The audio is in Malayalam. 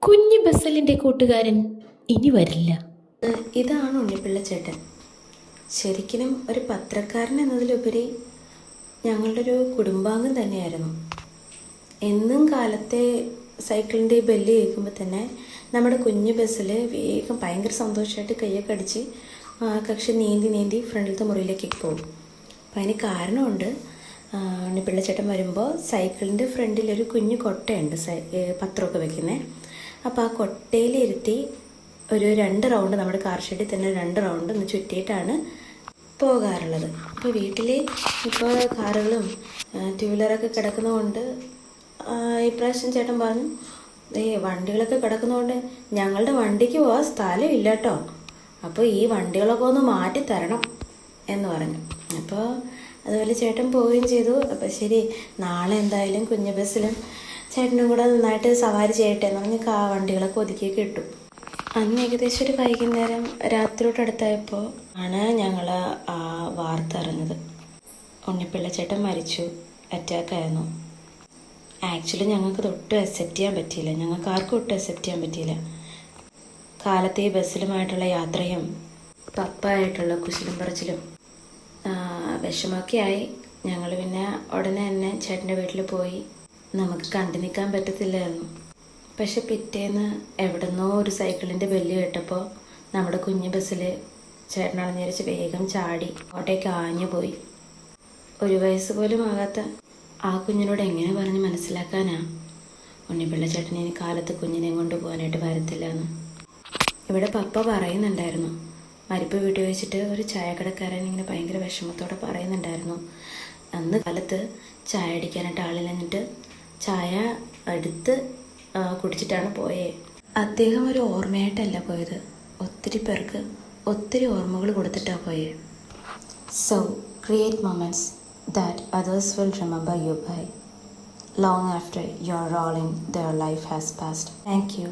കുഞ്ഞു ബസലിൻ്റെ കൂട്ടുകാരൻ ഇനി വരില്ല. ഇതാണ് ഉണ്ണിപ്പിള്ള ചേട്ടൻ. ശരിക്കും ഒരു പത്രക്കാരൻ എന്നതിലുപരി ഞങ്ങളുടെ ഒരു കുടുംബാംഗം തന്നെയായിരുന്നു. എന്നും കാലത്തെ സൈക്കിളിൻ്റെ ബെല്ല് കേൾക്കുമ്പോൾ തന്നെ നമ്മുടെ കുഞ്ഞു ബസ്സിൽ വേഗം ഭയങ്കര സന്തോഷമായിട്ട് കയ്യൊക്കെ അടിച്ച് കക്ഷി നീന്തി ഫ്രണ്ടിലത്തെ മുറിയിലേക്ക് പോകും. അപ്പം അതിന് കാരണമുണ്ട്. ഉണ്ണിപ്പിള്ള ചേട്ടൻ വരുമ്പോൾ സൈക്കിളിൻ്റെ ഫ്രണ്ടിലൊരു കുഞ്ഞു കൊട്ടയുണ്ട്, പത്രമൊക്കെ വെക്കുന്നത്. അപ്പോൾ ആ കൊട്ടയിലിരുത്തി ഒരു 2 റൗണ്ട് നമ്മുടെ കാർ ഷെഡിൽ തന്നെ 2 റൗണ്ട് ഒന്ന് ചുറ്റിയിട്ടാണ് പോകാറുള്ളത്. അപ്പോൾ വീട്ടിൽ ഇപ്പോൾ കാറുകളും ടൂ വീലറൊക്കെ കിടക്കുന്നതുകൊണ്ട് ഇപ്രാവശ്യം ചേട്ടൻ പറഞ്ഞു, വണ്ടികളൊക്കെ കിടക്കുന്നതുകൊണ്ട് ഞങ്ങളുടെ വണ്ടിക്ക് പോകാൻ സ്ഥലമില്ല കേട്ടോ, അപ്പോൾ ഈ വണ്ടികളൊക്കെ ഒന്ന് മാറ്റി തരണം എന്ന് പറഞ്ഞു. അപ്പോൾ അതുപോലെ ചേട്ടൻ പോവുകയും ചെയ്തു. അപ്പോൾ ശരി, നാളെ എന്തായാലും കുഞ്ഞു ബസ്സിലും ചേട്ടനും കൂടെ നന്നായിട്ട് സവാരി ചെയ്യട്ടെ എന്ന് പറഞ്ഞ് വണ്ടികളൊക്കെ ഒതുക്കിയൊക്കെ ഇട്ടു. അന്ന് ഏകദേശം ഒരു വൈകുന്നേരം രാത്രിയോടടുത്തായപ്പോൾ ആണ് ഞങ്ങൾ ആ വാർത്ത അറിഞ്ഞത്. ഉണ്ണിപ്പിള്ള ചേട്ടൻ മരിച്ചു, അറ്റാക്കായിരുന്നു. ആക്ച്വലി ഞങ്ങൾക്ക് ഒട്ടും അക്സെപ്റ്റ് ചെയ്യാൻ പറ്റിയില്ല, ഞങ്ങൾക്ക് ആർക്കും ഒട്ടും അക്സെപ്റ്റ് ചെയ്യാൻ പറ്റിയില്ല. കാലത്തെ ഈ ബസ്സിലുമായിട്ടുള്ള യാത്രയും പപ്പായിട്ടുള്ള കുശലും പറച്ചിലും വിഷമമൊക്കെ ആയി. ഞങ്ങൾ പിന്നെ ഉടനെ തന്നെ ചേട്ടൻ്റെ വീട്ടിൽ പോയി. നമുക്ക് കണ്ടു നിൽക്കാൻ പറ്റത്തില്ലായിരുന്നു. പക്ഷെ പിറ്റേന്ന് എവിടെന്നോ ഒരു സൈക്കിളിൻ്റെ ബെല്ല് കേട്ടപ്പോൾ നമ്മുടെ കുഞ്ഞു ബസ്സിൽ ചേട്ടനടഞ്ഞിരിച്ച് വേഗം ചാടി അങ്ങോട്ടേക്ക് ആഞ്ഞു പോയി. 1 വയസ്സ് പോലും ആകാത്ത ആ കുഞ്ഞിനോട് എങ്ങനെ പറഞ്ഞ് മനസ്സിലാക്കാനാ ഉണ്ണിപ്പിള്ള ചേട്ടൻ ഇനി കാലത്ത് കുഞ്ഞിനെയും കൊണ്ട് പോകാനായിട്ട് വരത്തില്ല എന്ന്. ഇവിടെ പപ്പ പറയുന്നുണ്ടായിരുന്നു, മരിപ്പ് വീട്ടിൽ വെച്ചിട്ട് ഒരു ചായക്കടക്കാരൻ ഇങ്ങനെ ഭയങ്കര വിഷമത്തോടെ പറയുന്നുണ്ടായിരുന്നു, അന്ന് കാലത്ത് ചായ അടിക്കാനായിട്ട് ആളില്ലെന്നിട്ട് ചായ എടുത്ത് കുടിച്ചിട്ടാണ് പോയേ. അദ്ദേഹം ഒരു ഓർമ്മയായിട്ടല്ല പോയത്, ഒത്തിരി പേർക്ക് ഒത്തിരി ഓർമ്മകൾ കൊടുത്തിട്ടാണ് പോയേ. So create moments that others will remember you by long after your role in their life has passed. Thank you.